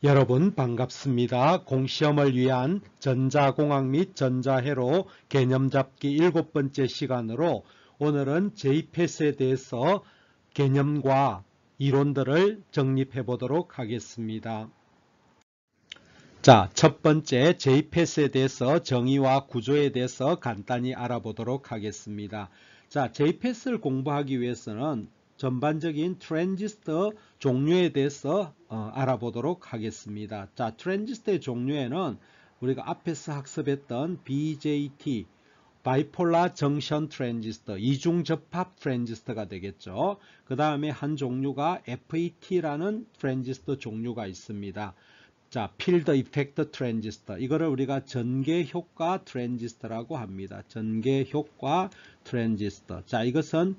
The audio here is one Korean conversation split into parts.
여러분 반갑습니다. 공시험을 위한 전자공학 및 전자회로 개념 잡기 7번째 시간으로 오늘은 JPET에 대해서 개념과 이론들을 정립해 보도록 하겠습니다. 자, 첫 번째 JPET에 대해서 정의와 구조에 대해서 간단히 알아보도록 하겠습니다. 자, JPET을 공부하기 위해서는 전반적인 트랜지스터 종류에 대해서 알아보도록 하겠습니다. 자, 트랜지스터의 종류에는 우리가 앞에서 학습했던 BJT, 바이폴라 정션 트랜지스터, 이중접합 트랜지스터가 되겠죠. 그 다음에 한 종류가 FET라는 트랜지스터 종류가 있습니다. 자, 필드 이펙터 트랜지스터, 이거를 우리가 전개 효과 트랜지스터라고 합니다. 전개 효과 트랜지스터. 자, 이것은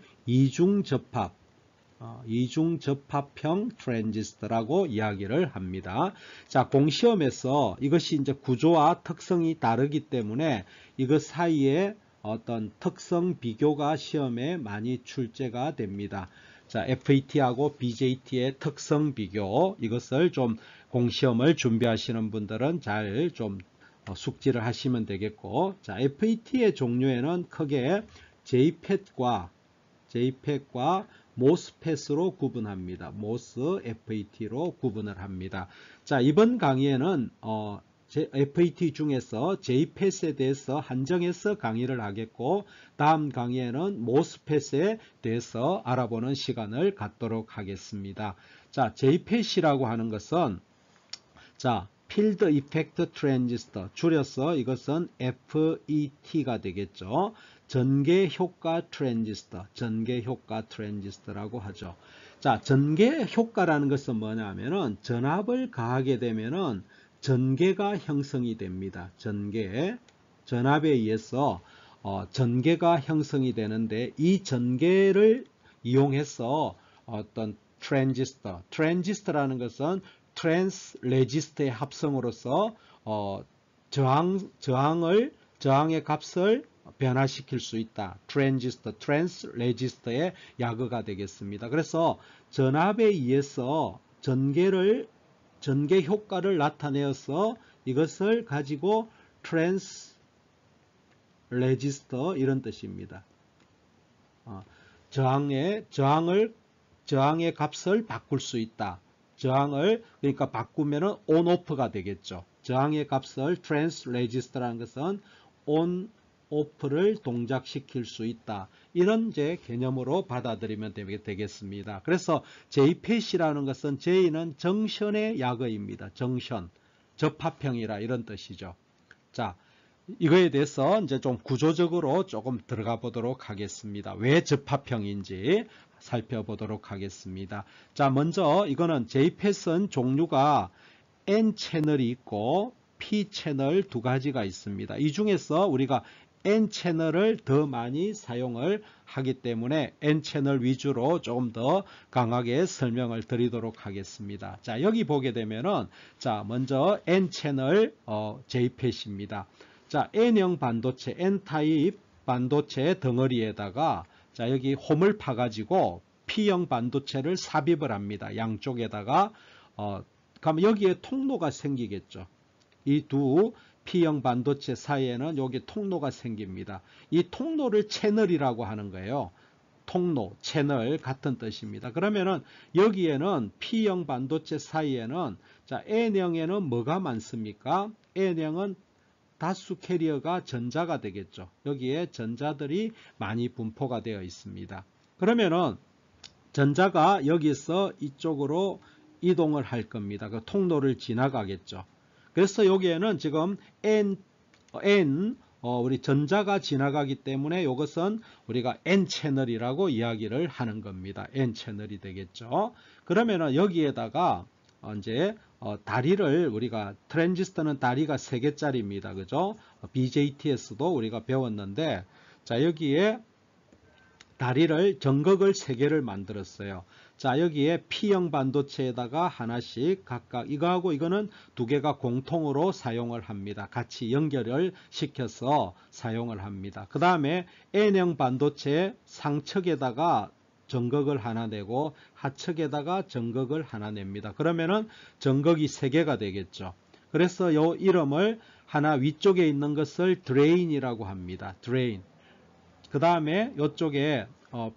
이중접합형 트랜지스터라고 이야기를 합니다. 자, 공시험에서 이것이 이제 구조와 특성이 다르기 때문에 이것 사이에 어떤 특성 비교가 시험에 많이 출제가 됩니다. 자, FET하고 BJT의 특성 비교, 이것을 좀 공시험을 준비하시는 분들은 잘 좀 숙지를 하시면 되겠고, 자, FET의 종류에는 크게 JPET과 MOSFET으로 구분합니다. MOS, FET로 구분을 합니다. 자, 이번 강의에는 FET 중에서 JPET에 대해서 한정해서 강의를 하겠고, 다음 강의에는 MOSFET에 대해서 알아보는 시간을 갖도록 하겠습니다. 자, JPET이라고 하는 것은 자, 필드 이펙트 트랜지스터, 줄여서 이것은 FET가 되겠죠. 전개 효과 트랜지스터, 전개 효과 트랜지스터라고 하죠. 자, 전개 효과라는 것은 뭐냐면은 전압을 가하게 되면은 전개가 형성이 됩니다. 전압에 의해서 전개가 형성이 되는데, 이 전개를 이용해서 어떤 트랜지스터라는 것은 트랜스 레지스터의 합성으로서 저항의 값을 변화시킬 수 있다. 트랜스 레지스터의 약어가 되겠습니다. 그래서 전압에 의해서 전개 효과를 나타내어서 이것을 가지고 트랜스 레지스터, 이런 뜻입니다. 저항의 값을 바꿀 수 있다. 그러니까 바꾸면은 온 오프가 되겠죠. 저항의 값을 트랜스 레지스터라는 것은 온 오프를 동작시킬 수 있다. 이런 개념으로 받아들이면 되겠습니다. 그래서 JPET이라는 것은 J는 정션의 약어입니다. 정션, 접합형이라 이런 뜻이죠. 자, 이거에 대해서 이제 좀 구조적으로 조금 들어가 보도록 하겠습니다. 왜 접합형인지 살펴보도록 하겠습니다. 자, 먼저 이거는 JPET은 종류가 N 채널이 있고 P 채널 두 가지가 있습니다. 이 중에서 우리가 N 채널을 더 많이 사용을 하기 때문에 N 채널 위주로 조금 더 강하게 설명을 드리도록 하겠습니다. 자, 여기 보게 되면은, 자, 먼저 N 채널 JPET입니다. 자, N형 반도체, N타입 반도체 덩어리에다가, 자, 여기 홈을 파가지고 P형 반도체를 삽입을 합니다. 양쪽에다가, 그럼 여기에 통로가 생기겠죠. 이 두 P형 반도체 사이에는 여기 통로가 생깁니다. 이 통로를 채널이라고 하는 거예요. 통로, 채널 같은 뜻입니다. 그러면은 여기에는 P형 반도체 사이에는, 자, N형에는 뭐가 많습니까? N형은 다수 캐리어가 전자가 되겠죠. 여기에 전자들이 많이 분포가 되어 있습니다. 그러면은 전자가 여기서 이쪽으로 이동을 할 겁니다. 그 통로를 지나가겠죠. 그래서 여기에는 지금 우리 전자가 지나가기 때문에 이것은 우리가 N 채널이라고 이야기를 하는 겁니다. N 채널이 되겠죠. 그러면은 여기에다가 이제 다리를, 우리가 트랜지스터는 다리가 3개짜리입니다. 그죠? BJT에서도 우리가 배웠는데, 자, 여기에 다리를, 정극을 3개를 만들었어요. 자, 여기에 P형 반도체에다가 하나씩 각각, 이거하고 이거는 2개가 공통으로 사용을 합니다. 같이 연결을 시켜서 사용을 합니다. 그 다음에 N형 반도체 상측에다가 정극을 하나 내고 하측에다가 정극을 하나 냅니다. 그러면은 정극이 3개가 되겠죠. 그래서 요 이름을 하나 위쪽에 있는 것을 drain이라고 합니다. drain. 그 다음에 이쪽에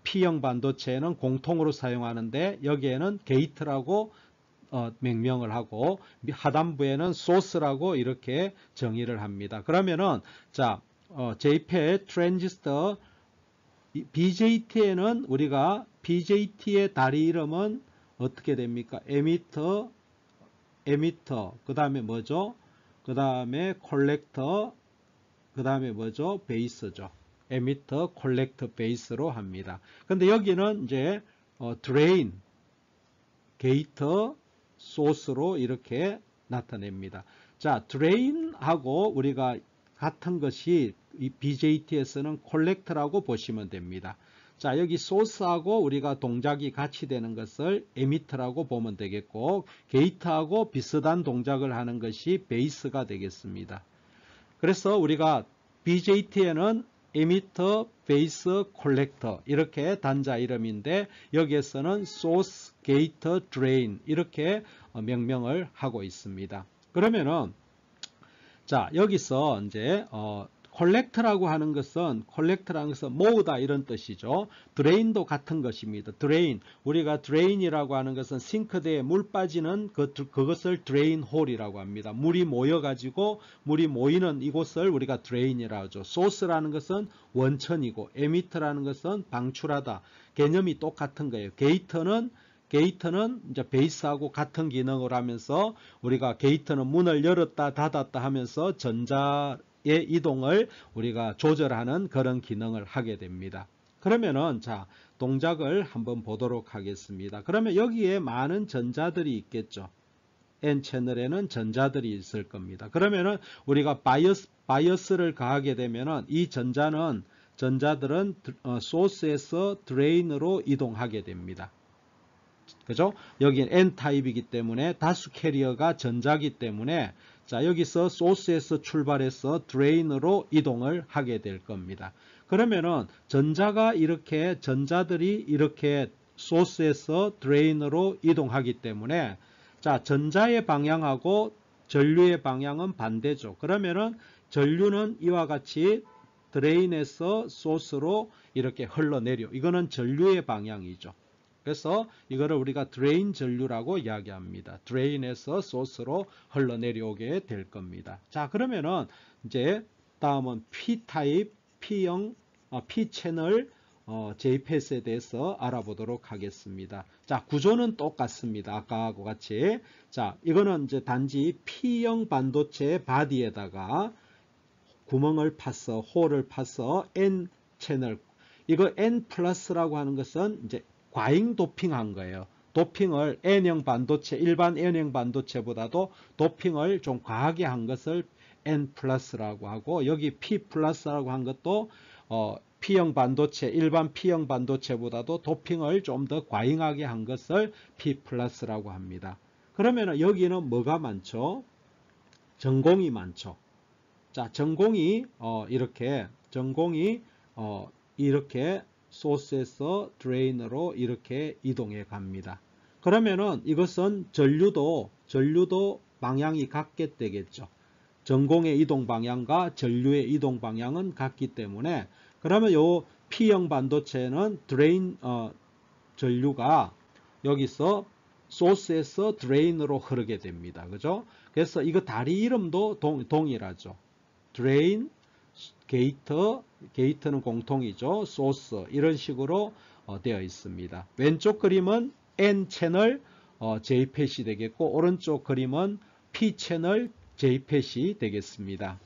P형 반도체는 공통으로 사용하는데 여기에는 게이트라고 명명을 하고 하단부에는 소스라고 이렇게 정의를 합니다. 그러면은 자 JPEG 트랜지스터 BJT에는 우리가 BJT의 다리 이름은 어떻게 됩니까? 에미터, 그 다음에 뭐죠? 그 다음에 콜렉터, 그 다음에 뭐죠? 베이스죠. 에미터, 콜렉터, 베이스로 합니다. 근데 여기는 이제 드레인, 게이터, 소스로 이렇게 나타냅니다. 자, 드레인하고 우리가 같은 것이 이 BJT에서는 콜렉터라고 보시면 됩니다. 자, 여기 소스하고 우리가 동작이 같이 되는 것을 에미터라고 보면 되겠고, 게이트하고 비슷한 동작을 하는 것이 베이스가 되겠습니다. 그래서 우리가 BJT에는 에미터, 베이스, 콜렉터 이렇게 단자 이름인데 여기에서는 소스, 게이터, 드레인 이렇게 명명을 하고 있습니다. 그러면은 자 여기서 이제 콜렉터라고 하는 것은 모으다 이런 뜻이죠. 드레인도 같은 것입니다. 드레인, 우리가 드레인이라고 하는 것은 싱크대에 물 빠지는 그것을 드레인 홀이라고 합니다. 물이 모여가지고 물이 모이는 이곳을 우리가 드레인이라고 하죠. 소스라는 것은 원천이고 에미터라는 것은 방출하다. 개념이 똑같은 거예요. 게이터는 이제 베이스하고 같은 기능을 하면서 우리가 게이트는 문을 열었다 닫았다 하면서 전자의 이동을 우리가 조절하는 그런 기능을 하게 됩니다. 그러면은 자 동작을 한번 보도록 하겠습니다. 그러면 여기에 많은 전자들이 있겠죠. N채널에는 전자들이 있을 겁니다. 그러면은 우리가 바이어스를 가하게 되면은 이 전자들은 소스에서 드레인으로 이동하게 됩니다. 그죠? 여기는 N타입이기 때문에 다수 캐리어가 전자기 때문에 자 여기서 소스에서 출발해서 드레인으로 이동을 하게 될 겁니다. 그러면은 전자들이 이렇게 소스에서 드레인으로 이동하기 때문에 자 전자의 방향하고 전류의 방향은 반대죠. 그러면은 전류는 이와 같이 드레인에서 소스로 이렇게 흘러내려. 이거는 전류의 방향이죠. 그래서 이거를 우리가 드레인 전류라고 이야기합니다. 드레인에서 소스로 흘러내려오게 될 겁니다. 자, 그러면은 이제 다음은 P타입, P형, P채널 JPS에 대해서 알아보도록 하겠습니다. 자, 구조는 똑같습니다. 아까하고 같이. 자, 이거는 이제 단지 P형 반도체 바디에다가 구멍을 파서, 홀을 파서 N 채널, 이거 N 플러스라고 하는 것은 이제 과잉 도핑한 거예요. 도핑을 N형 반도체, 일반 N형 반도체보다도 도핑을 좀 과하게 한 것을 N 플러스라고 하고 여기 P 플러스라고 한 것도 P형 반도체, 일반 P형 반도체보다도 도핑을 좀 더 과잉하게 한 것을 P 플러스라고 합니다. 그러면 여기는 뭐가 많죠? 전공이 많죠. 자, 전공이 이렇게 소스에서 드레인으로 이렇게 이동해 갑니다. 그러면은 이것은 전류도 방향이 같게 되겠죠. 전공의 이동 방향과 전류의 이동 방향은 같기 때문에 그러면 요 P형 반도체는 전류가 여기서 소스에서 드레인으로 흐르게 됩니다. 그죠? 그래서 이거 다리 이름도 동일하죠. 드레인, 게이트는 공통이죠. 소스 이런 식으로 되어 있습니다. 왼쪽 그림은 N채널 JPET이 되겠고 오른쪽 그림은 P채널 JPET이 되겠습니다.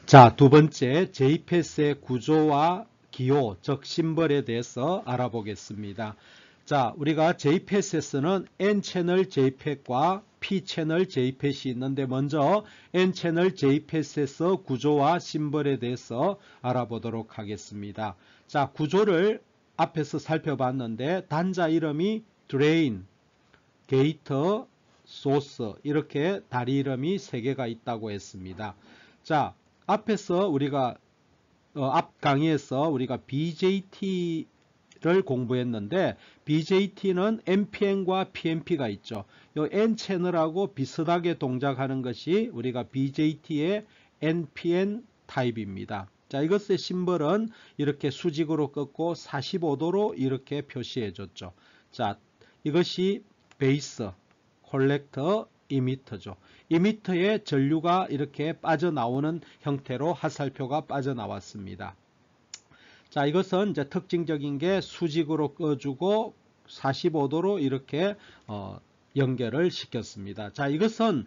자, 두 번째 JPET의 구조와 기호, 즉 심벌에 대해서 알아보겠습니다. 자, 우리가 JPET에서는 N채널 JPET과 P채널 JPET이 있는데 먼저 N채널 JPET에서 구조와 심벌에 대해서 알아보도록 하겠습니다. 자, 구조를 앞에서 살펴봤는데 단자 이름이 드레인, 게이터, 소스 이렇게 다리 이름이 3개가 있다고 했습니다. 자, 앞에서 우리가 앞 강의에서 우리가 BJT BJT를 공부했는데 BJT는 NPN과 PNP가 있죠. 이 N 채널하고 비슷하게 동작하는 것이 우리가 BJT의 NPN 타입입니다. 자, 이것의 심벌은 이렇게 수직으로 꺾고 45도로 이렇게 표시해 줬죠. 자, 이것이 베이스, 콜렉터, 이미터죠. 이미터에 전류가 이렇게 빠져나오는 형태로 하살표가 빠져나왔습니다. 자, 이것은 이제 특징적인 게 수직으로 꺼주고 45도로 이렇게 연결을 시켰습니다. 자, 이것은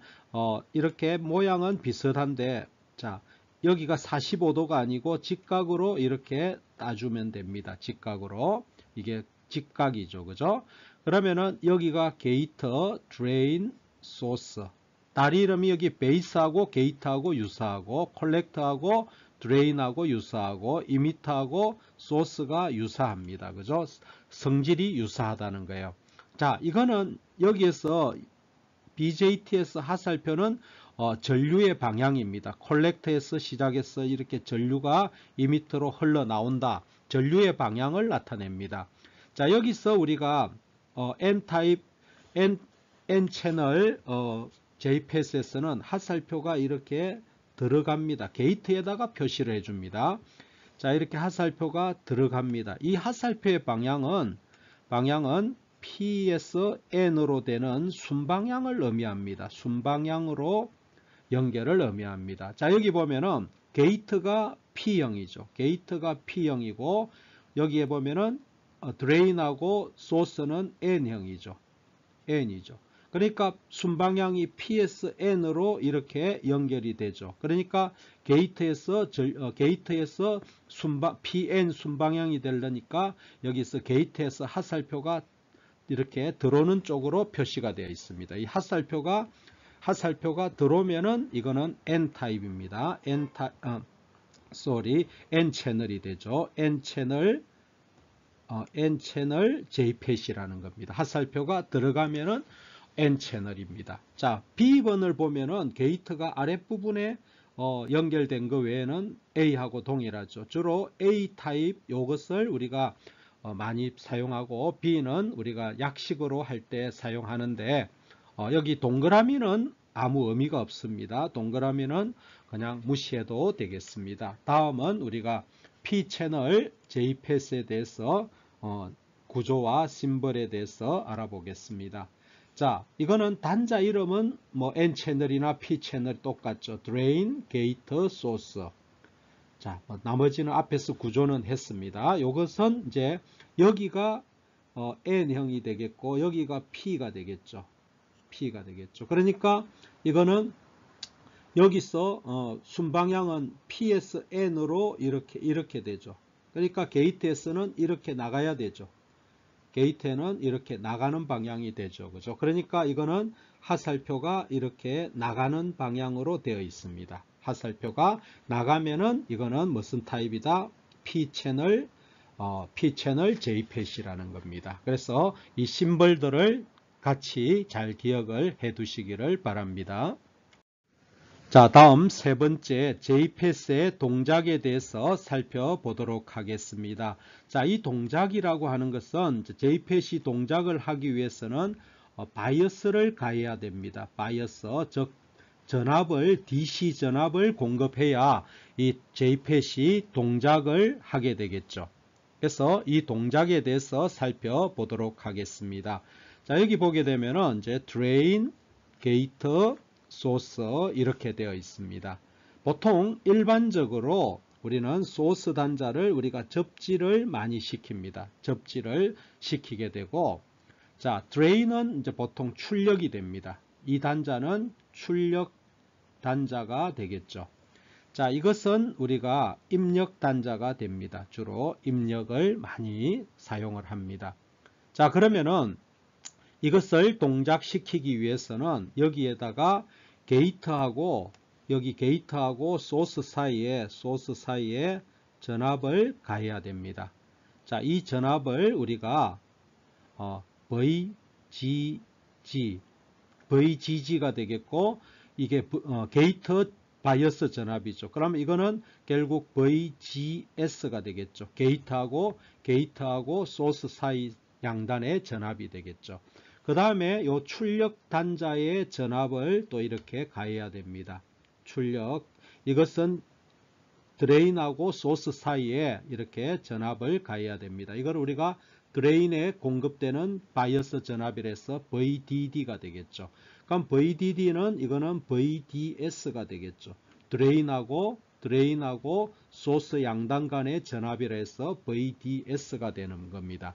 이렇게 모양은 비슷한데, 자, 여기가 45도가 아니고 직각으로 이렇게 따주면 됩니다. 직각으로. 이게 직각이죠. 그죠? 그러면은 여기가 게이터, 드레인, 소스. 다리 이름이 여기 베이스하고 게이트하고 유사하고 콜렉터하고 드레인하고 유사하고 이미터하고 소스가 유사합니다. 그죠? 성질이 유사하다는 거예요. 자, 이거는 여기에서 BJT에서 하살표는 전류의 방향입니다. 콜렉터에서 시작해서 이렇게 전류가 이미터로 흘러나온다. 전류의 방향을 나타냅니다. 자, 여기서 우리가 N타입, N채널 JPS에서는 하살표가 이렇게 들어갑니다. 게이트에다가 표시를 해줍니다. 자, 이렇게 하살표가 들어갑니다. 이 하살표의 방향은 P에서 N으로 되는 순방향을 의미합니다. 순방향으로 연결을 의미합니다. 자, 여기 보면은 게이트가 P형이죠. 게이트가 P형이고 여기에 보면은 드레인하고 소스는 N형이죠. N이죠. 그러니까 순방향이 P에서 N으로 이렇게 연결이 되죠. 그러니까 게이트에서 PN 순방향이 되려니까 여기서 게이트에서 하살표가 이렇게 들어오는 쪽으로 표시가 되어 있습니다. 이 하살표가 들어오면은 이거는 N 타입입니다. N 채널이 되죠. N 채널 JPET이라는 겁니다. 하살표가 들어가면은 N 채널입니다. 자, B번을 보면은 게이트가 아랫부분에 연결된 것 외에는 A하고 동일하죠. 주로 A 타입 요것을 우리가 많이 사용하고 B는 우리가 약식으로 할 때 사용하는데 여기 동그라미는 아무 의미가 없습니다. 동그라미는 그냥 무시해도 되겠습니다. 다음은 우리가 P채널 JPET에 대해서 구조와 심벌에 대해서 알아보겠습니다. 자, 이거는 단자 이름은 뭐 N채널이나 P채널 똑같죠. 드레인, 게이트, 소스. 자, 나머지는 앞에서 구조는 했습니다. 이것은 이제 여기가 N형이 되겠고 여기가 P가 되겠죠. P가 되겠죠. 그러니까 이거는 여기서 순방향은 P에서 N으로 이렇게 되죠. 그러니까 게이트에서는 이렇게 나가야 되죠. 게이트에는 이렇게 나가는 방향이 되죠. 그죠? 그러니까 이거는 하살표가 이렇게 나가는 방향으로 되어 있습니다. 하살표가 나가면은 이거는 무슨 타입이다? P채널 JPET이라는 겁니다. 그래서 이 심벌들을 같이 잘 기억을 해 두시기를 바랍니다. 자, 다음 세 번째 JPET의 동작에 대해서 살펴보도록 하겠습니다. 자, 이 동작이라고 하는 것은 JPET이 동작을 하기 위해서는 바이어스를 가해야 됩니다. 바이어스, 즉 전압을 DC 전압을 공급해야 이 JPET이 동작을 하게 되겠죠. 그래서 이 동작에 대해서 살펴보도록 하겠습니다. 자, 여기 보게 되면은 이제 드레인, 게이트, 소스 이렇게 되어 있습니다. 보통 일반적으로 우리는 소스 단자를 우리가 접지를 많이 시킵니다. 접지를 시키게 되고, 자, 드레인은 이제 보통 출력이 됩니다. 이 단자는 출력 단자가 되겠죠. 자, 이것은 우리가 입력 단자가 됩니다. 주로 입력을 많이 사용을 합니다. 자, 그러면은 이것을 동작시키기 위해서는 여기에다가 게이트하고 여기 게이트하고 소스 사이에 전압을 가해야 됩니다. 자, 이 전압을 우리가 VGG가 되겠고 이게 게이트 바이어스 전압이죠. 그러면 이거는 결국 VGS가 되겠죠. 게이트하고 소스 사이 양단의 전압이 되겠죠. 그 다음에 요 출력 단자의 전압을 또 이렇게 가해야 됩니다. 출력, 이것은 드레인하고 소스 사이에 이렇게 전압을 가해야 됩니다. 이걸 우리가 드레인에 공급되는 바이어스 전압이라서 VDD가 되겠죠. 그럼 VDD는 이거는 VDS가 되겠죠. 드레인하고 소스 양단 간의 전압이라 해서 VDS가 되는 겁니다.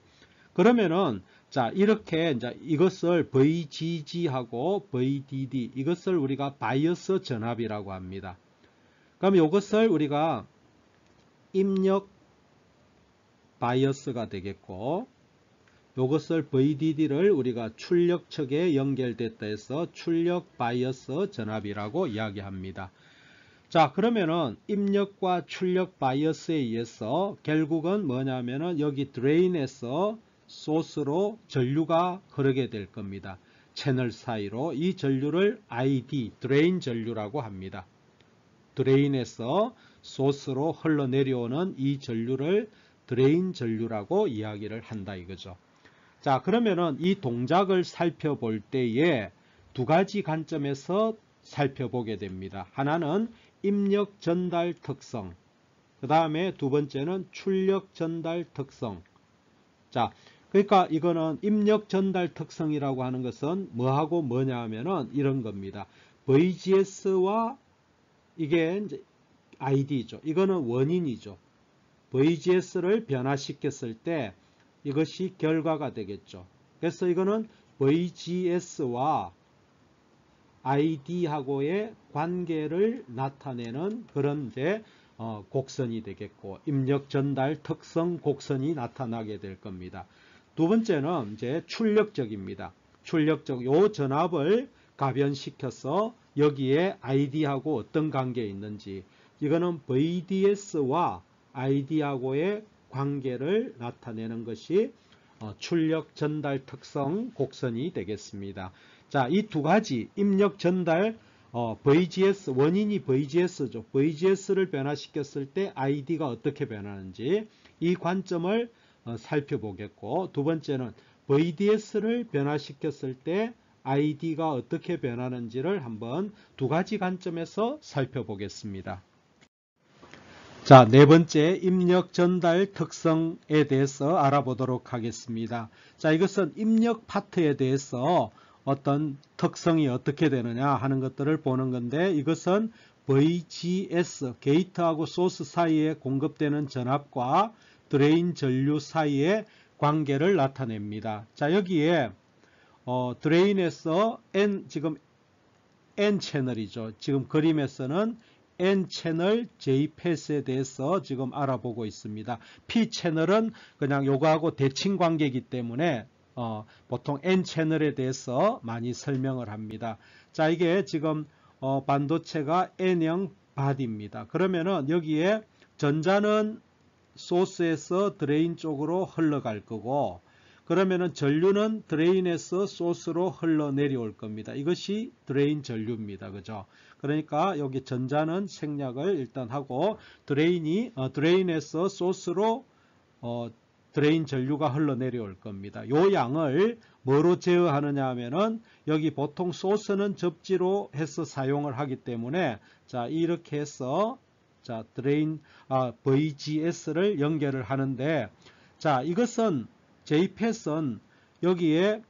그러면은 자 이렇게 이제 이것을 VGG하고 VDD 이것을 우리가 바이어스 전압이라고 합니다. 그럼 이것을 우리가 입력 바이어스가 되겠고 이것을 VDD를 우리가 출력 측에 연결됐다 해서 출력 바이어스 전압이라고 이야기합니다. 자 그러면은 입력과 출력 바이어스에 의해서 결국은 뭐냐면은 여기 드레인에서 소스로 전류가 흐르게 될 겁니다. 채널 사이로 이 전류를 ID 드레인 전류라고 합니다. 드레인에서 소스로 흘러내려오는 이 전류를 드레인 전류라고 이야기를 한다 이거죠. 자 그러면은 이 동작을 살펴볼 때에 두 가지 관점에서 살펴보게 됩니다. 하나는 입력 전달 특성, 그 다음에 두 번째는 출력 전달 특성. 자 그러니까 이거는 입력 전달 특성이라고 하는 것은 뭐하고 뭐냐 하면은 이런 겁니다. VGS와 이게 이제 ID죠. 이거는 원인이죠. VGS를 변화시켰을 때 이것이 결과가 되겠죠. 그래서 이거는 VGS와 ID하고의 관계를 나타내는 그런 이제 곡선이 되겠고 입력 전달 특성 곡선이 나타나게 될 겁니다. 두 번째는 이제 출력적입니다. 출력적 요 전압을 가변시켜서 여기에 ID하고 어떤 관계에 있는지 이거는 VDS와 ID하고의 관계를 나타내는 것이 출력 전달 특성 곡선이 되겠습니다. 자, 이 두 가지 입력 전달 VGS 원인이 VGS죠. VGS를 변화시켰을 때 ID가 어떻게 변하는지 이 관점을 살펴보겠고 두 번째는 VDS를 변화시켰을 때 ID가 어떻게 변하는지를 한번 두 가지 관점에서 살펴보겠습니다. 자, 네 번째 입력 전달 특성에 대해서 알아보도록 하겠습니다. 자, 이것은 입력 파트에 대해서 어떤 특성이 어떻게 되느냐 하는 것들을 보는 건데 이것은 VGS, 게이트하고 소스 사이에 공급되는 전압과 드레인 전류 사이의 관계를 나타냅니다. 자, 여기에 드레인에서 지금 N 채널이죠. 지금 그림에서는 N 채널 J패스에 대해서 지금 알아보고 있습니다. P 채널은 그냥 요거하고 대칭 관계이기 때문에 보통 N 채널에 대해서 많이 설명을 합니다. 자, 이게 지금 반도체가 N형 바디입니다. 그러면은 여기에 전자는 소스에서 드레인 쪽으로 흘러갈 거고 그러면은 전류는 드레인에서 소스로 흘러내려올 겁니다. 이것이 드레인 전류입니다. 그죠? 그러니까 여기 전자는 생략을 일단 하고 드레인에서 소스로 드레인 전류가 흘러내려올 겁니다. 요 양을 뭐로 제어하느냐 하면은 여기 보통 소스는 접지로 해서 사용을 하기 때문에 자 이렇게 해서 자 VGS를 연결을 하는데 자 이것은 J패스는 여기에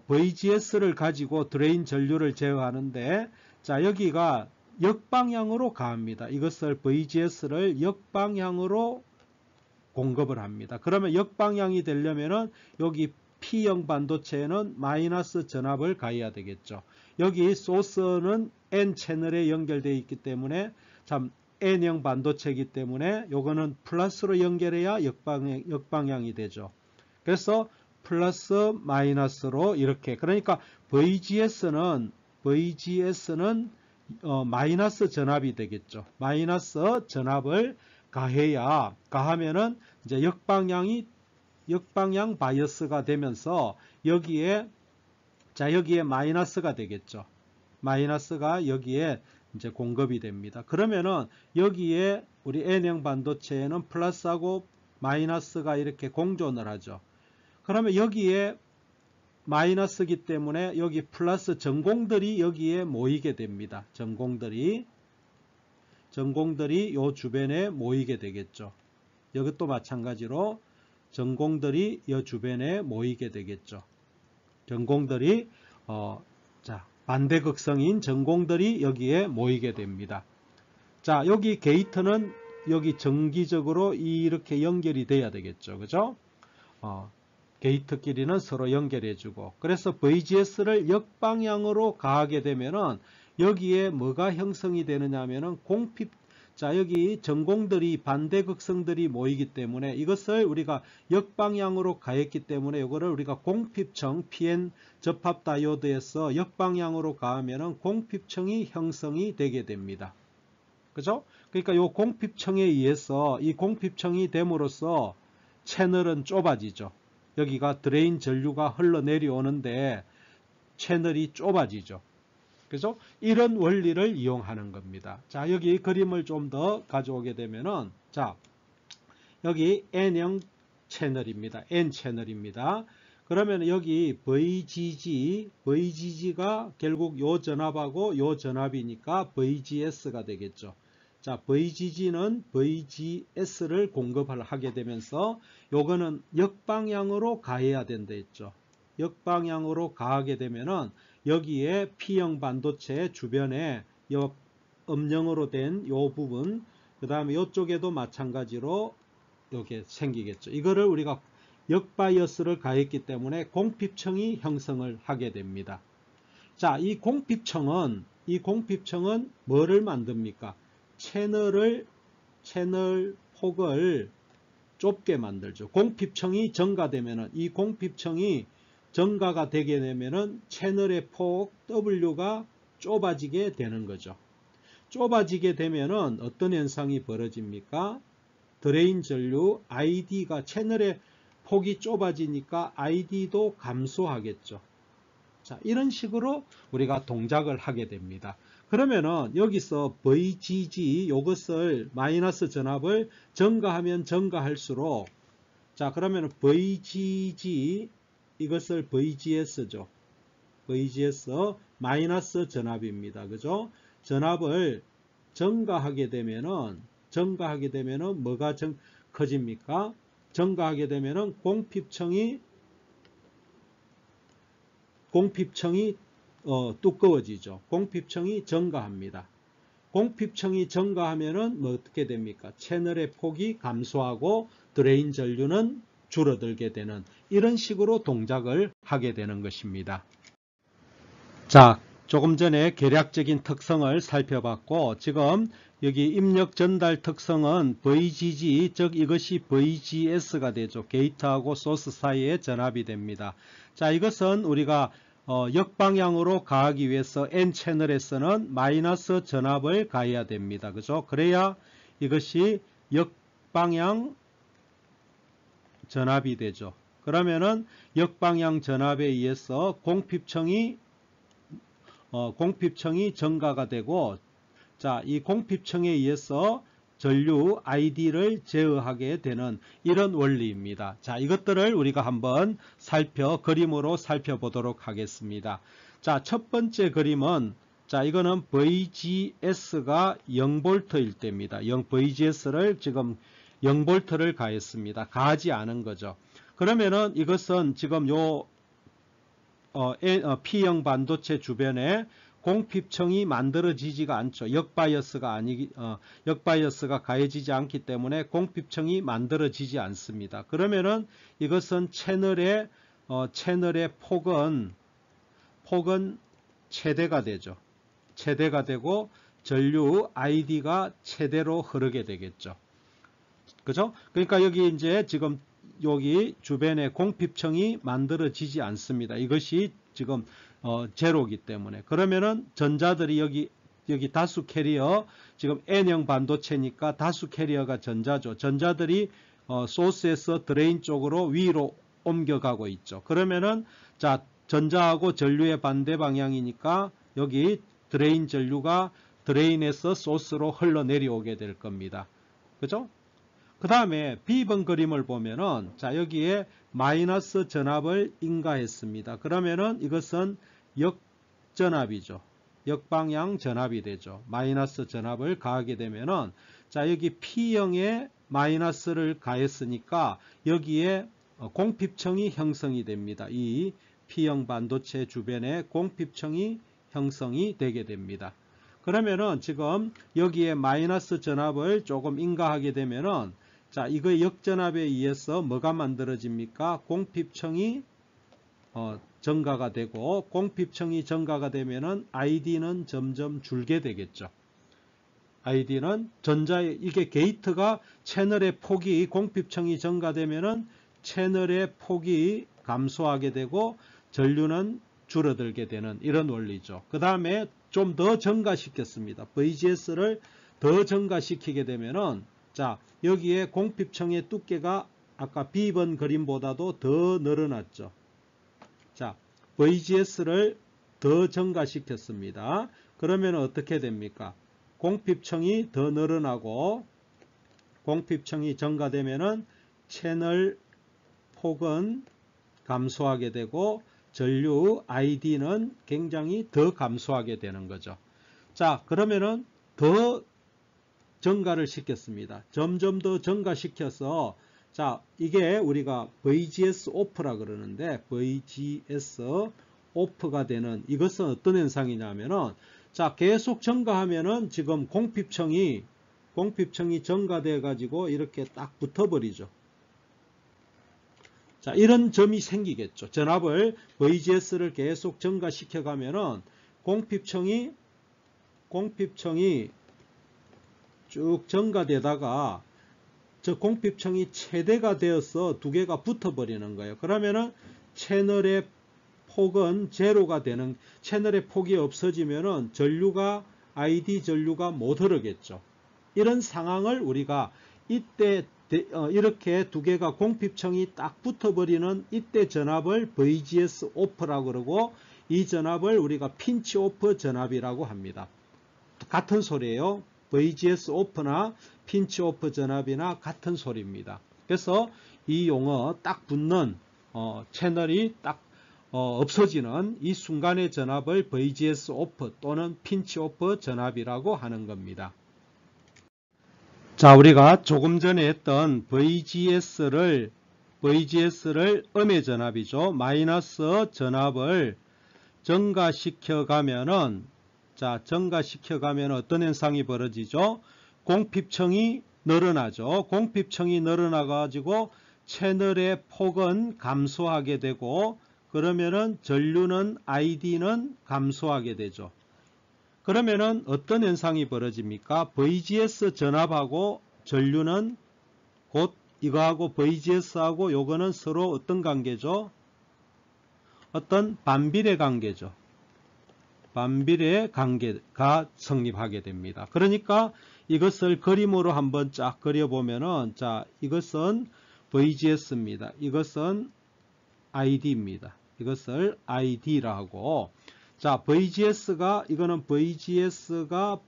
VGS를 가지고 드레인 전류를 제어하는데 자 여기가 역방향으로 가합니다. 이것을 VGS를 역방향으로 공급을 합니다. 그러면 역방향이 되려면은 여기 P형 반도체에는 마이너스 전압을 가해야 되겠죠. 여기 소스는 N 채널에 연결되어 있기 때문에 참 N형 반도체이기 때문에 요거는 플러스로 연결해야 역방향이 되죠. 그래서 플러스 마이너스로 이렇게 그러니까 VGS는 마이너스 전압이 되겠죠. 마이너스 전압을 가하면은 이제 역방향 바이어스가 되면서 여기에 마이너스가 되겠죠. 마이너스가 여기에 이제 공급이 됩니다. 그러면은 여기에 우리 N형 반도체에는 플러스하고 마이너스가 이렇게 공존을 하죠. 그러면 여기에 마이너스기 때문에 여기 플러스 전공들이 여기에 모이게 됩니다. 전공들이 요 주변에 모이게 되겠죠. 이것도 마찬가지로 전공들이 이 주변에 모이게 되겠죠. 전공들이 반대극성인 전공들이 여기에 모이게 됩니다. 자, 여기 게이트는 여기 정기적으로 이렇게 연결이 돼야 되겠죠. 그죠? 게이트끼리는 서로 연결해주고, 그래서 VGS를 역방향으로 가하게 되면은 여기에 뭐가 형성이 되느냐 하면은 공핍, 자, 여기 전공들이 반대극성들이 모이기 때문에 이것을 우리가 역방향으로 가했기 때문에 이거를 우리가 공핍청 PN 접합 다이오드에서 역방향으로 가하면은 공핍청이 형성이 되게 됩니다. 그죠? 그러니까 이 공핍청에 의해서 이 공핍청이 됨으로써 채널은 좁아지죠. 여기가 드레인 전류가 흘러내려오는데 채널이 좁아지죠. 그죠? 이런 원리를 이용하는 겁니다. 자, 여기 그림을 좀 더 가져오게 되면은, 자, 여기 N형 채널입니다. N 채널입니다. 그러면 여기 VGG가 결국 요 전압하고 요 전압이니까 VGS가 되겠죠. 자, VGG는 VGS를 공급을 하게 되면서 요거는 역방향으로 가해야 된다 했죠. 역방향으로 가하게 되면은 여기에 P형 반도체 주변에 요 음영으로 된 요 부분, 그 다음에 이쪽에도 마찬가지로 이렇게 생기겠죠. 이거를 우리가 역바이어스를 가했기 때문에 공핍청이 형성을 하게 됩니다. 자, 이 공핍청은 뭐를 만듭니까? 채널 폭을 좁게 만들죠. 공핍청이 증가되면은, 이 공핍청이 증가가 되게 되면은 채널의 폭 W가 좁아지게 되는 거죠. 좁아지게 되면은 어떤 현상이 벌어집니까? 드레인 전류 ID가, 채널의 폭이 좁아지니까 ID도 감소하겠죠. 자, 이런 식으로 우리가 동작을 하게 됩니다. 그러면은 여기서 VGG 요것을 마이너스 전압을 증가하면 증가할수록, 자, 그러면은 VGG 이것을 VGS죠. VGS 마이너스 전압입니다. 그죠? 전압을 증가하게 되면은 뭐가 커집니까? 증가하게 되면은 공핍청이 두꺼워지죠. 공핍청이 증가합니다. 공핍청이 증가하면은 뭐 어떻게 됩니까? 채널의 폭이 감소하고 드레인 전류는 줄어들게 되는, 이런 식으로 동작을 하게 되는 것입니다. 자, 조금 전에 계략적인 특성을 살펴봤고, 지금 여기 입력 전달 특성은 VGG, 즉 이것이 VGS가 되죠. 게이트하고 소스 사이의 전압이 됩니다. 자, 이것은 우리가 역방향으로 가하기 위해서 N 채널에서는 마이너스 전압을 가해야 됩니다. 그죠? 그래야 이것이 역방향 전압이 되죠. 그러면은 역방향 전압에 의해서 공핍청이 증가가 되고, 자, 이 공핍청에 의해서 전류 ID를 제어하게 되는 이런 원리입니다. 자, 이것들을 우리가 한번 그림으로 살펴보도록 하겠습니다. 자, 첫 번째 그림은, 자, 이거는 VGS가 0V일 때입니다. VGS를 지금 0V를 가했습니다. 가하지 않은 거죠. 그러면은 이것은 지금 요 P형 반도체 주변에 공핍청이 만들어지지가 않죠. 역바이어스가 가해지지 않기 때문에 공핍청이 만들어지지 않습니다. 그러면은 이것은 채널의 폭은 최대가 되죠. 최대가 되고 전류 ID가 최대로 흐르게 되겠죠. 그죠? 그러니까 여기 이제 지금 여기 주변에 공핍청이 만들어지지 않습니다. 이것이 지금 제로이기 때문에. 그러면은 전자들이 여기 다수 캐리어, 지금 N형 반도체니까 다수 캐리어가 전자죠. 전자들이 소스에서 드레인 쪽으로 위로 옮겨가고 있죠. 그러면은 자, 전자하고 전류의 반대 방향이니까 여기 드레인 전류가 드레인에서 소스로 흘러내려오게 될 겁니다. 그죠? 그 다음에 B번 그림을 보면은 자 여기에 마이너스 전압을 인가했습니다. 그러면은 이것은 역전압이죠. 역방향 전압이 되죠. 마이너스 전압을 가하게 되면은 자 여기 P형에 마이너스를 가했으니까 여기에 공핍청이 형성이 됩니다. 이 P형 반도체 주변에 공핍청이 형성이 되게 됩니다. 그러면은 지금 여기에 마이너스 전압을 조금 인가하게 되면은 자 이거 역전압에 의해서 뭐가 만들어집니까? 공핍청이 증가가 되고 공핍청이 증가가 되면은 ID는 점점 줄게 되겠죠. ID는 이게 게이트가 채널의 폭이 공핍청이 증가되면은 채널의 폭이 감소하게 되고 전류는 줄어들게 되는 이런 원리죠. 그 다음에 좀 더 증가시켰습니다. VGS를 더 증가시키게 되면은 자 여기에 공핍청의 두께가 아까 B번 그림보다도 더 늘어났죠. 자 VGS를 더 증가시켰습니다. 그러면 어떻게 됩니까? 공핍청이 더 늘어나고 공핍청이 증가되면은 채널 폭은 감소하게 되고 전류 ID는 굉장히 더 감소하게 되는 거죠. 자 그러면은 더 증가를 시켰습니다. 점점 더 증가시켜서 자 이게 우리가 VGS 오프라 그러는데 VGS 오프가 되는 이것은 어떤 현상이냐면은 자 계속 증가하면은 지금 공핍청이 증가돼 가지고 이렇게 딱 붙어버리죠. 자 이런 점이 생기겠죠. 전압을 VGS를 계속 증가시켜 가면은 공핍청이 쭉 증가되다가 저 공핍청이 최대가 되어서 두 개가 붙어버리는 거예요. 그러면은 채널의 폭은 제로가 되는 채널의 폭이 없어지면은 전류가 ID 전류가 못 흐르겠죠. 이런 상황을 우리가 이때 이렇게 두 개가 공핍청이 딱 붙어버리는 이때 전압을 VGS 오프라고 그러고 이 전압을 우리가 핀치 오프 전압이라고 합니다. 같은 소리예요. VGS 오프나 핀치 오프 전압이나 같은 소리입니다. 그래서 이 용어 딱 붙는 채널이 딱 없어지는 이 순간의 전압을 VGS 오프 또는 핀치 오프 전압이라고 하는 겁니다. 자, 우리가 조금 전에 했던 VGS를 음의 전압이죠. 마이너스 전압을 증가시켜 가면은 어떤 현상이 벌어지죠? 공핍청이 늘어나죠. 공핍청이 늘어나 가지고 채널의 폭은 감소하게 되고 그러면은 전류는 ID는 감소하게 되죠. 그러면은 어떤 현상이 벌어집니까? VGS 전압하고 전류는 곧 이거하고 VGS하고 요거는 서로 어떤 관계죠? 어떤 반비례 관계죠. 반비례 관계가 성립하게 됩니다. 그러니까 이것을 그림으로 한번 쫙 그려보면은 자 이것은 VGS입니다. 이것은 ID입니다. 이것을 ID라 하고 자 VGS가 이거는 VGS가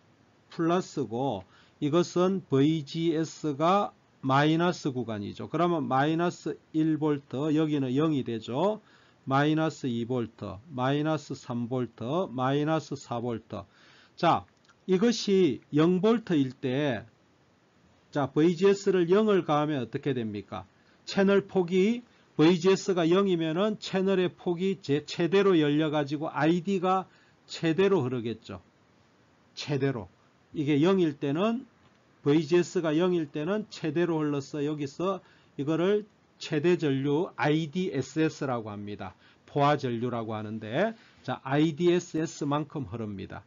플러스고 이것은 VGS가 마이너스 구간이죠. 그러면 마이너스 1V 여기는 0이 되죠. 마이너스 2V, 마이너스 3V, 마이너스 4V. 자, 이것이 0V일 때, 자, VGS를 0을 가하면 어떻게 됩니까? 채널 폭이, VGS가 0이면은 채널의 폭이 최대로 열려가지고 ID가 최대로 흐르겠죠. 최대로. 이게 0일 때는, VGS가 0일 때는 최대로 흘러서 여기서 이거를 최대 전류 IDSS라고 합니다. 포화 전류라고 하는데 자 IDSS만큼 흐릅니다.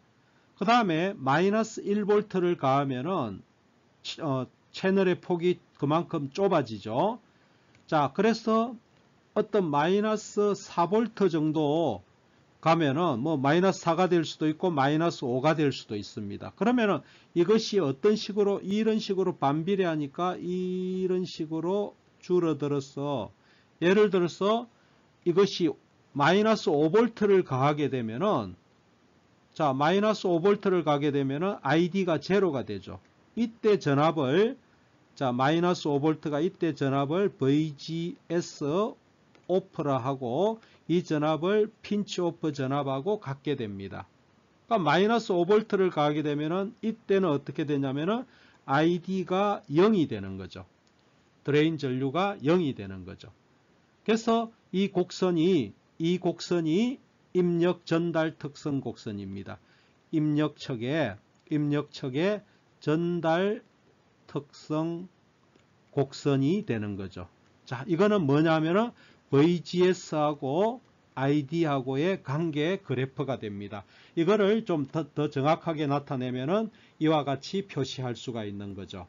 그 다음에 마이너스 1V를 가하면은 채널의 폭이 그만큼 좁아지죠. 자 그래서 어떤 마이너스 4V 정도 가면은 뭐 마이너스 4가 될 수도 있고 마이너스 5가 될 수도 있습니다. 그러면은 이것이 어떤 식으로 이런 식으로 반비례하니까 이런 식으로 줄어들어서 예를 들어서 이것이 마이너스 5V를 가하게 되면은 자, 마이너스 5V를 가게 되면은 ID가 제로가 되죠. 이때 전압을, 자, 마이너스 5V가 이때 전압을 VGS 오프라 하고 이 전압을 핀치 오프 전압하고 갖게 됩니다. 그러니까 마이너스 5V를 가게 되면은 이때는 어떻게 되냐면은 ID가 0이 되는 거죠. 드레인 전류가 0이 되는 거죠. 그래서 이 곡선이 입력 전달 특성 곡선입니다. 입력척의 전달 특성 곡선이 되는 거죠. 자, 이거는 뭐냐면은 VGS하고 ID하고의 관계 그래프가 됩니다. 이거를 좀 더 정확하게 나타내면은 이와 같이 표시할 수가 있는 거죠.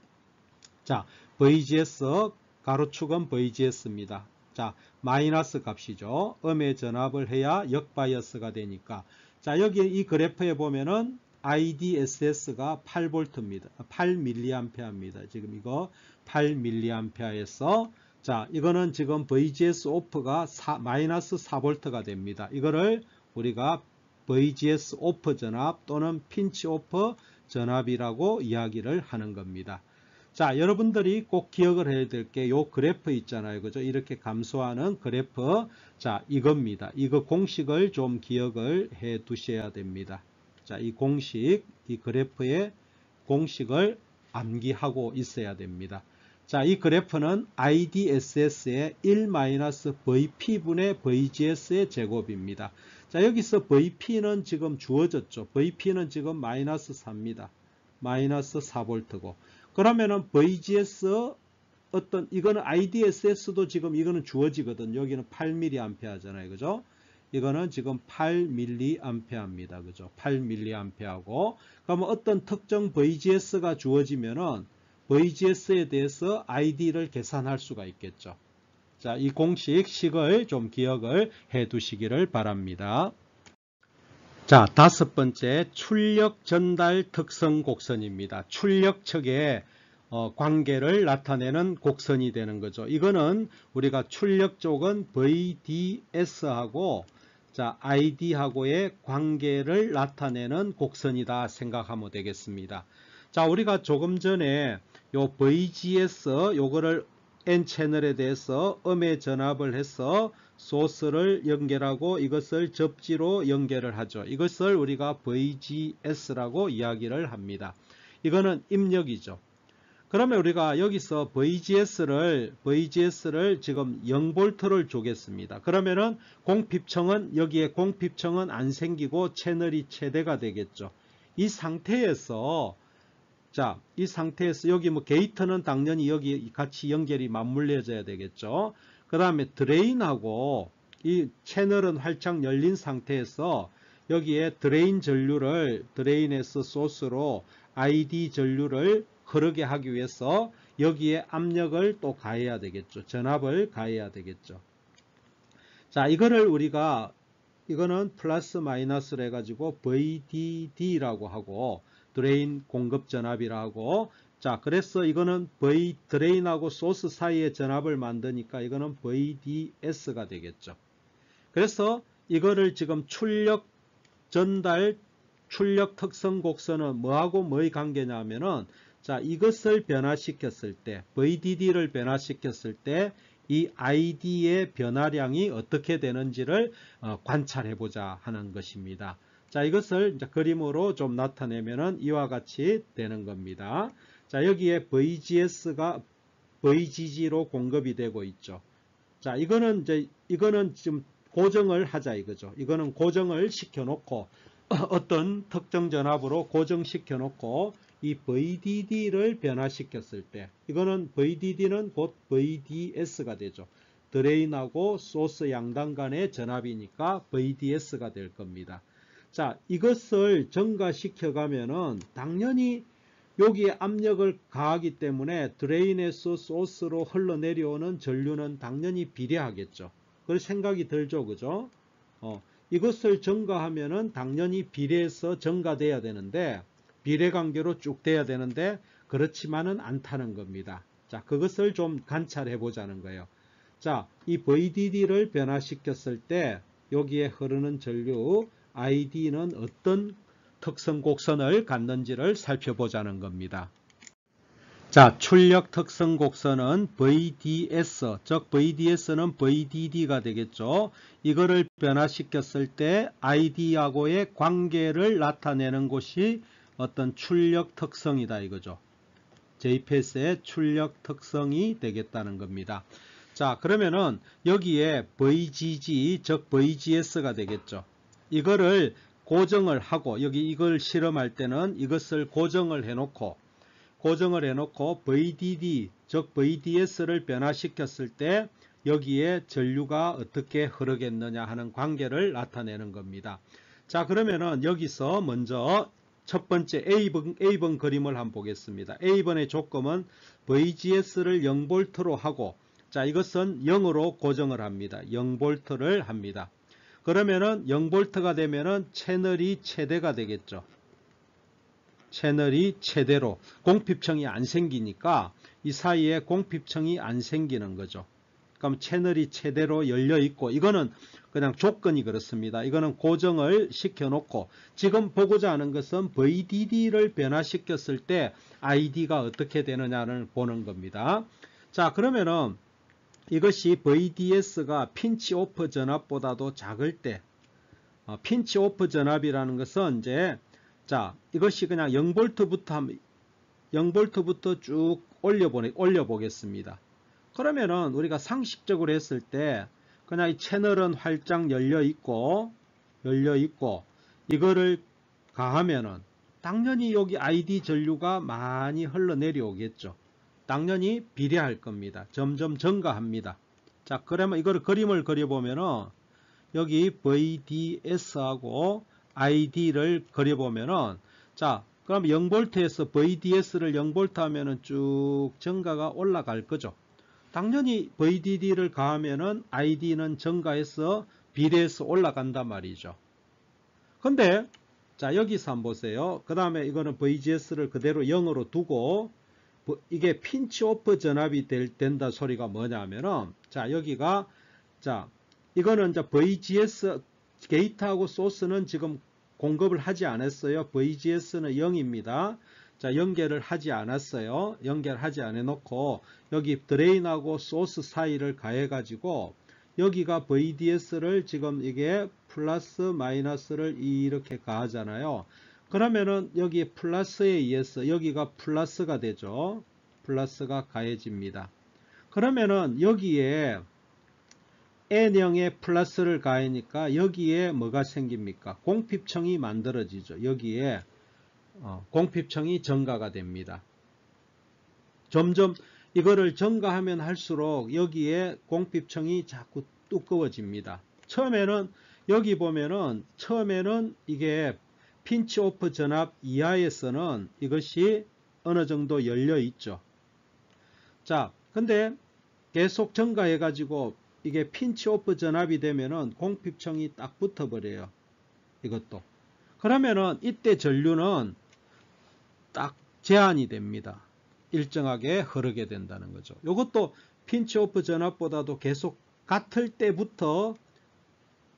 자, VGS 가로축은 VGS입니다. 자, 마이너스 값이죠. 음의 전압을 해야 역바이어스가 되니까. 자, 여기 이 그래프에 보면은 IDSS가 8V입니다. 8mA입니다. 지금 이거 8mA에서 자, 이거는 지금 VGS 오프가 마이너스 4V가 됩니다. 이거를 우리가 VGS 오프 전압 또는 핀치 오프 전압이라고 이야기를 하는 겁니다. 자, 여러분들이 꼭 기억을 해야 될 게 요 그래프 있잖아요. 그죠? 이렇게 감소하는 그래프. 자, 이겁니다. 이거 공식을 좀 기억을 해 두셔야 됩니다. 자, 이 공식, 이 그래프의 공식을 암기하고 있어야 됩니다. 자, 이 그래프는 IDSS의 1-VP분의 VGS의 제곱입니다. 자, 여기서 VP는 지금 주어졌죠. VP는 지금 마이너스 4입니다. 마이너스 4V고. 그러면은 VGS 이거는 IDSS도 지금 이거는 주어지거든. 여기는 8mA잖아요. 그죠? 이거는 지금 8mA입니다. 그죠? 8mA고. 그러면 어떤 특정 VGS가 주어지면은 VGS에 대해서 ID를 계산할 수가 있겠죠. 자, 이 공식식을 좀 기억을 해 두시기를 바랍니다. 자, 다섯 번째 출력 전달 특성 곡선입니다. 출력측의 관계를 나타내는 곡선이 되는 거죠. 이거는 우리가 출력 쪽은 VDS하고 자, ID하고의 관계를 나타내는 곡선이다 생각하면 되겠습니다. 자, 우리가 조금 전에 요 VGS 요거를 N채널에 대해서 음의 전압을 해서 소스를 연결하고 이것을 접지로 연결을 하죠. 이것을 우리가 VGS라고 이야기를 합니다. 이거는 입력이죠. 그러면 우리가 여기서 VGS를 지금 0V를 주겠습니다. 그러면은 공핍청은 여기에 공핍청은 안 생기고 채널이 최대가 되겠죠. 이 상태에서 자, 이 상태에서 여기 뭐 게이트는 당연히 여기 같이 연결이 맞물려져야 되겠죠. 그 다음에 드레인하고 이 채널은 활짝 열린 상태에서 여기에 드레인에서 소스로 ID 전류를 흐르게 하기 위해서 여기에 압력을 또 가해야 되겠죠. 전압을 가해야 되겠죠. 자, 이거는 플러스 마이너스를 해가지고 VDD라고 하고 드레인 공급 전압이라고. 자, 그래서 이거는 드레인하고 소스 사이의 전압을 만드니까 이거는 VDS가 되겠죠. 그래서 이거를 지금 출력 특성 곡선은 뭐하고 뭐의 관계냐면은 자, 이것을 변화시켰을 때 VDD를 변화시켰을 때 이 ID의 변화량이 어떻게 되는지를 관찰해 보자 하는 것입니다. 자, 이것을 이제 그림으로 좀 나타내면은 이와 같이 되는 겁니다. 자, 여기에 VGG로 공급이 되고 있죠. 자, 이거는 지금 고정을 하자 이거죠. 이거는 고정을 시켜놓고 어떤 특정 전압으로 고정시켜 놓고 이 VDD를 변화시켰을 때 이거는 VDD는 곧 VDS가 되죠. 드레인하고 소스 양단 간의 전압이니까 VDS가 될 겁니다. 자, 이것을 증가시켜 가면은 당연히 여기에 압력을 가하기 때문에 드레인에서 소스로 흘러내려오는 전류는 당연히 비례하겠죠. 그럴 생각이 들죠. 그죠? 이것을 증가하면은 당연히 비례해서 증가돼야 되는데 비례관계로 쭉 돼야 되는데 그렇지만은 않다는 겁니다. 자, 그것을 좀 관찰해 보자는 거예요. 자, 이 VDD를 변화시켰을 때 여기에 흐르는 전류 ID는 어떤 특성 곡선을 갖는지를 살펴보자는 겁니다. 자, 출력 특성 곡선은 VDS, 즉 VDS는 VDD가 되겠죠. 이거를 변화시켰을 때 ID하고의 관계를 나타내는 것이 어떤 출력 특성이다 이거죠. JPS의 출력 특성이 되겠다는 겁니다. 자, 그러면은 여기에 VGG, 즉 VGS가 되겠죠. 이거를 고정을 하고, 여기 이걸 실험할 때는 이것을 고정을 해놓고 VDD, 즉 VDS를 변화시켰을 때 여기에 전류가 어떻게 흐르겠느냐 하는 관계를 나타내는 겁니다. 자, 그러면은 여기서 먼저 첫 번째 A번 그림을 한번 보겠습니다. A번의 조건은 VGS를 0V로 하고, 자, 이것은 0으로 고정을 합니다. 0V를 합니다. 그러면은 0V가 되면은 채널이 최대가 되겠죠. 채널이 최대로 공핍청이 안 생기니까 이 사이에 공핍청이 안 생기는 거죠. 그럼 채널이 최대로 열려 있고, 이거는 그냥 조건이 그렇습니다. 이거는 고정을 시켜 놓고, 지금 보고자 하는 것은 VDD를 변화시켰을 때 ID가 어떻게 되느냐를 보는 겁니다. 자, 그러면은 이것이 VDS가 핀치 오프 전압보다도 작을 때, 핀치 오프 전압이라는 것은 이제, 자, 이것이 그냥 0V부터 쭉 올려보겠습니다. 그러면은 우리가 상식적으로 했을 때 그냥 이 채널은 활짝 열려 있고 이거를 가하면은 당연히 여기 ID 전류가 많이 흘러내려오겠죠. 당연히 비례할 겁니다. 점점 증가합니다. 자, 그러면 이거를 그림을 그려보면은 여기 VDS하고 ID를 그려보면은, 자, 그럼 0V에서 VDS를 0V 하면은 쭉 증가가 올라갈 거죠. 당연히 VDD를 가하면은 ID는 증가해서 비례해서 올라간단 말이죠. 근데, 자, 여기서 한번 보세요. 그 다음에 이거는 VGS를 그대로 0으로 두고, 이게 핀치 오프 전압이 된다 소리가 뭐냐면은, 자, 여기가, 자, 이거는 이제 VGS 게이트하고 소스는 지금 공급을 하지 않았어요. VGS는 0입니다. 자, 연결을 하지 않았어요. 연결하지 않아 놓고 여기 드레인하고 소스 사이를 가해 가지고 여기가 VDS를 지금 이게 플러스 마이너스를 이렇게 가하잖아요. 그러면은 여기 플러스에 의해서 여기가 플러스가 되죠. 플러스가 가해집니다. 그러면은 여기에 N형의 플러스를 가하니까 여기에 뭐가 생깁니까? 공핍청이 만들어지죠. 여기에 공핍청이 증가가 됩니다. 점점 이거를 증가하면 할수록 여기에 공핍청이 자꾸 두꺼워집니다. 처음에는 여기 보면은 처음에는 이게 핀치 오프 전압 이하에서는 이것이 어느 정도 열려 있죠. 자, 근데 계속 증가해 가지고 이게 핀치 오프 전압이 되면은 공핍청이 딱 붙어버려요. 이것도. 그러면은 이때 전류는 딱 제한이 됩니다. 일정하게 흐르게 된다는 거죠. 이것도 핀치 오프 전압보다도 계속 같을 때부터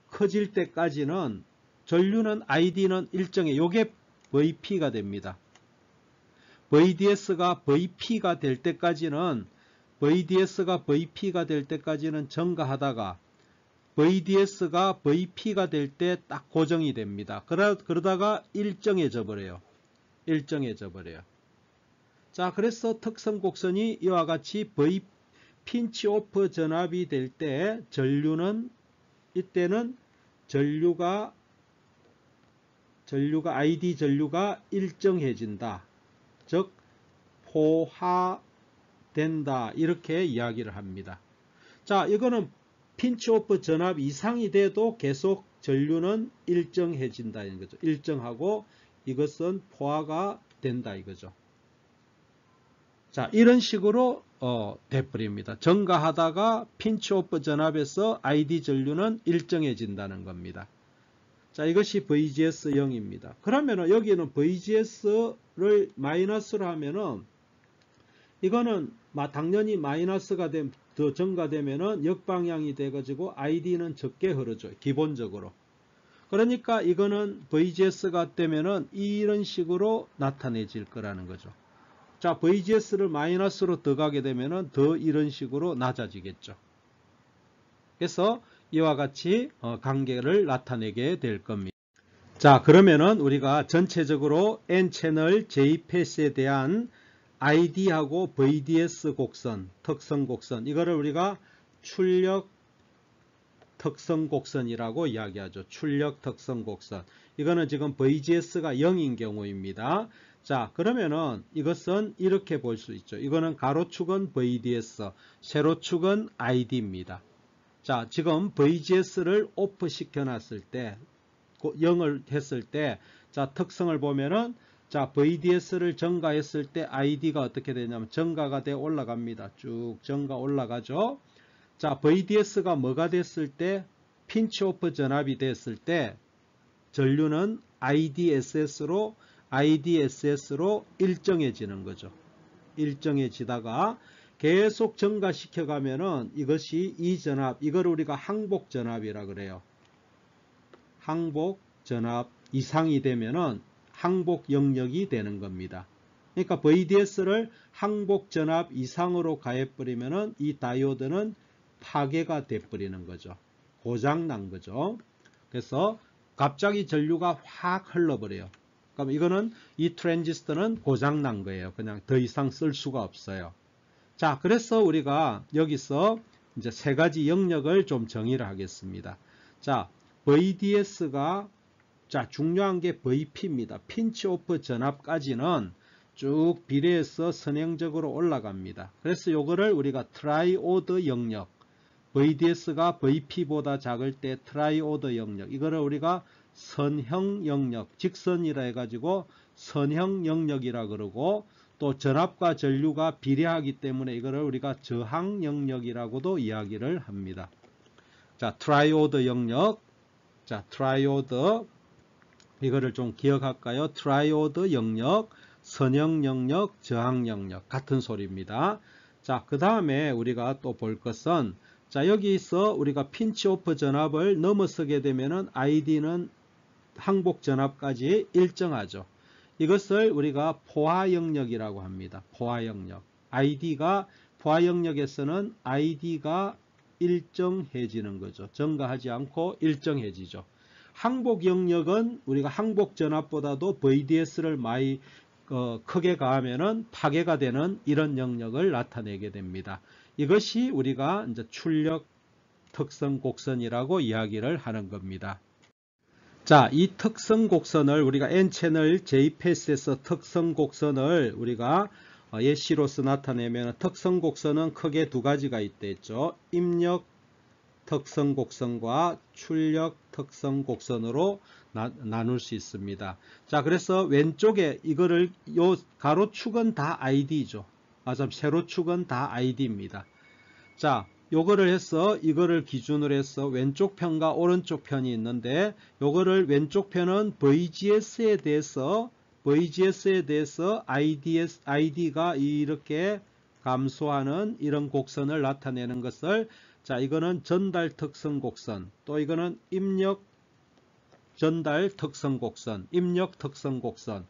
커질 때까지는 전류는 ID는 일정해. 요게 VP가 됩니다. VDS가 VP가 될 때까지는 증가하다가 VDS가 VP가 될 때 딱 고정이 됩니다. 그러다가 일정해져 버려요. 자, 그래서 특성 곡선이 이와 같이 핀치 오프 전압이 될 때 이때는 전류가 ID 전류가 일정해진다. 즉 포화된다. 이렇게 이야기를 합니다. 자, 이거는 핀치 오프 전압 이상이 돼도 계속 전류는 일정해진다 이런 거죠. 일정하고 이것은 포화가 된다 이거죠. 자, 이런 식으로 돼버립니다. 증가하다가 핀치 오프 전압에서 ID 전류는 일정해진다는 겁니다. 자, 이것이 VGS 0입니다. 그러면은 여기는 VGS를 마이너스로 하면은 이거는 당연히 마이너스가 더 증가되면은 역방향이 돼가지고 ID는 적게 흐르죠. 기본적으로. 그러니까 이거는 VGS가 되면은 이런 식으로 나타내질 거라는 거죠. 자, VGS를 마이너스로 더 가게 되면은 더 이런 식으로 낮아지겠죠. 그래서 이와 같이 관계를 나타내게 될 겁니다. 자, 그러면은 우리가 전체적으로 N채널 J패스에 대한 ID하고 VDS 곡선, 특성 곡선, 이거를 우리가 출력 특성 곡선이라고 이야기하죠. 출력 특성 곡선. 이거는 지금 VGS가 0인 경우입니다. 자, 그러면은 이것은 이렇게 볼 수 있죠. 이거는 가로축은 VDS, 세로축은 ID입니다. 자, 지금 VGS를 오프 시켜놨을 때, 0을 했을 때, 자, 특성을 보면은, 자, VDS를 증가했을 때 ID가 어떻게 되냐면 증가가 돼 올라갑니다. 쭉 증가 올라가죠. 자, VDS가 뭐가 됐을 때, 핀치 오프 전압이 됐을 때, 전류는 IDSS로 일정해지는 거죠. 일정해지다가 계속 증가시켜 가면은 이것이 이 전압, 이걸 우리가 항복 전압이라 그래요. 항복 전압 이상이 되면은 항복 영역이 되는 겁니다. 그러니까 VDS를 항복 전압 이상으로 가해버리면은 이 다이오드는 파괴가 돼버리는 거죠. 고장 난 거죠. 그래서 갑자기 전류가 확 흘러버려요. 그럼 이거는 이 트랜지스터는 고장 난 거예요. 그냥 더 이상 쓸 수가 없어요. 자, 그래서 우리가 여기서 이제 세 가지 영역을 좀 정의를 하겠습니다. 자, VDS가 자, 중요한 게 VP입니다. 핀치 오프 전압까지는 쭉 비례해서 선행적으로 올라갑니다. 그래서 요거를 우리가 트라이오드 영역, VDS가 VP보다 작을 때 트라이오드 영역, 이거를 우리가 선형 영역, 직선이라 해가지고 선형 영역이라 그러고, 또 전압과 전류가 비례하기 때문에 이거를 우리가 저항 영역이라고도 이야기를 합니다. 자, 트라이오드 영역, 자, 트라이오드, 이거를 좀 기억할까요? 트라이오드 영역, 선형 영역, 저항 영역, 같은 소리입니다. 자, 그 다음에 우리가 또 볼 것은, 자, 여기서 우리가 핀치 오프 전압을 넘어서게 되면은 ID는 항복 전압까지 일정하죠. 이것을 우리가 포화 영역이라고 합니다. 포화 영역. 포화 영역에서는 ID가 일정해지는 거죠. 증가하지 않고 일정해지죠. 항복 영역은 우리가 항복 전압보다도 VDS를 많이 크게 가하면은 파괴가 되는 이런 영역을 나타내게 됩니다. 이것이 우리가 이제 출력 특성 곡선이라고 이야기를 하는 겁니다. 자, 이 특성 곡선을 우리가 N채널 J패스에서 특성 곡선을 우리가 예시로서 나타내면 특성 곡선은 크게 두 가지가 있댔죠. 입력 특성 곡선과 출력 특성 곡선으로 나눌 수 있습니다. 자, 그래서 왼쪽에 이거를 요 가로축은 다 ID죠. 세로축은 다 ID입니다. 자, 요거를 해서 이거를 기준으로 해서 왼쪽 편과 오른쪽 편이 있는데, 요거를 왼쪽 편은 VGS에 대해서 ID가 이렇게 감소하는 이런 곡선을 나타내는 것을, 자, 이거는 전달 특성 곡선, 또 이거는 입력 전달 특성 곡선, 입력 특성 곡선,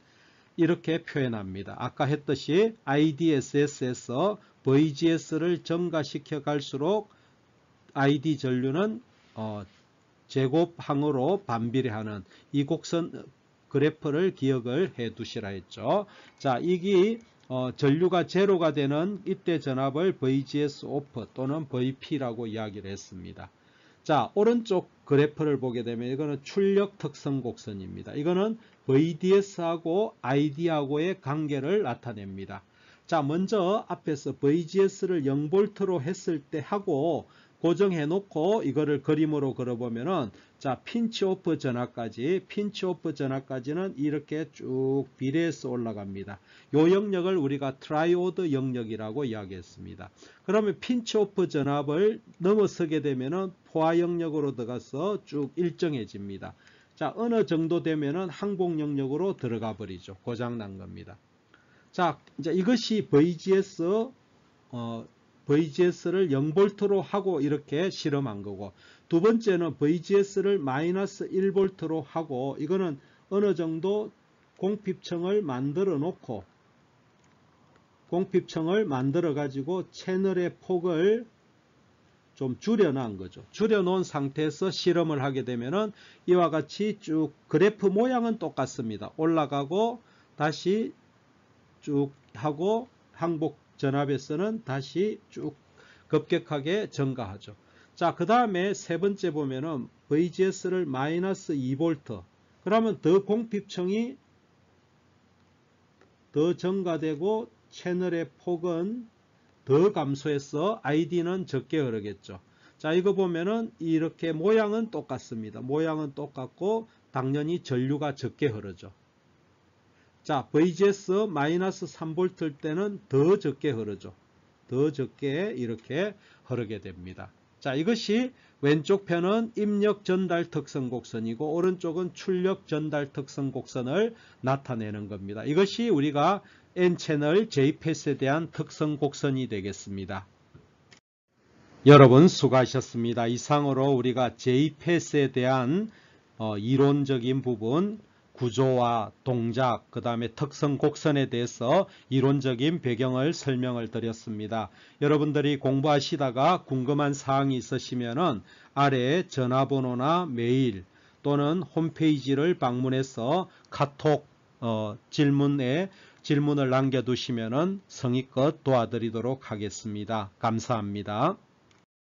이렇게 표현합니다. 아까 했듯이 IDSS에서 VGS를 증가시켜 갈수록 ID 전류는 제곱항으로 반비례하는 이 곡선 그래프를 기억을 해 두시라 했죠. 자, 이게 전류가 제로가 되는 이때 전압을 VGS 오프 또는 VP라고 이야기를 했습니다. 자, 오른쪽 그래프를 보게 되면 이거는 출력 특성 곡선입니다. 이거는 VDS하고 ID하고의 관계를 나타냅니다. 자, 먼저 앞에서 VGS를 0V로 했을 때 하고 고정해 놓고 이거를 그림으로 그려보면은, 자, 핀치 오프 전압까지는 이렇게 쭉 비례해서 올라갑니다. 요 영역을 우리가 트라이오드 영역이라고 이야기했습니다. 그러면 핀치 오프 전압을 넘어서게 되면은 포화 영역으로 들어가서 쭉 일정해집니다. 자, 어느 정도 되면은 항복 영역으로 들어가 버리죠. 고장 난 겁니다. 자, 이제 이것이 VGS를 0V로 하고 이렇게 실험한 거고, 두 번째는 VGS를 마이너스 1V로 하고 이거는 어느 정도 공핍층을 만들어 놓고 공핍층을 만들어 가지고 채널의 폭을 좀 줄여놓은 거죠. 줄여놓은 상태에서 실험을 하게 되면은 이와 같이 쭉 그래프 모양은 똑같습니다. 올라가고 다시 쭉 하고 항복 전압에서는 다시 쭉 급격하게 증가하죠. 자, 그 다음에 세 번째 보면은 VGS를 마이너스 2V 그러면 더 공핍층이 더 증가되고 채널의 폭은 더 감소해서 ID는 적게 흐르겠죠. 자, 이거 보면은 이렇게 모양은 똑같습니다. 모양은 똑같고 당연히 전류가 적게 흐르죠. 자, VGS 마이너스 3V일 때는 더 적게 흐르죠. 더 적게 이렇게 흐르게 됩니다. 자, 이것이 왼쪽 편은 입력 전달 특성 곡선이고 오른쪽은 출력 전달 특성 곡선을 나타내는 겁니다. 이것이 우리가 N채널 J패스에 대한 특성 곡선이 되겠습니다. 여러분 수고하셨습니다. 이상으로 우리가 J패스에 대한 이론적인 부분, 구조와 동작, 그 다음에 특성 곡선에 대해서 이론적인 배경을 설명을 드렸습니다. 여러분들이 공부하시다가 궁금한 사항이 있으시면은 아래 전화번호나 메일 또는 홈페이지를 방문해서 카톡 질문을 남겨두시면은 성의껏 도와드리도록 하겠습니다. 감사합니다.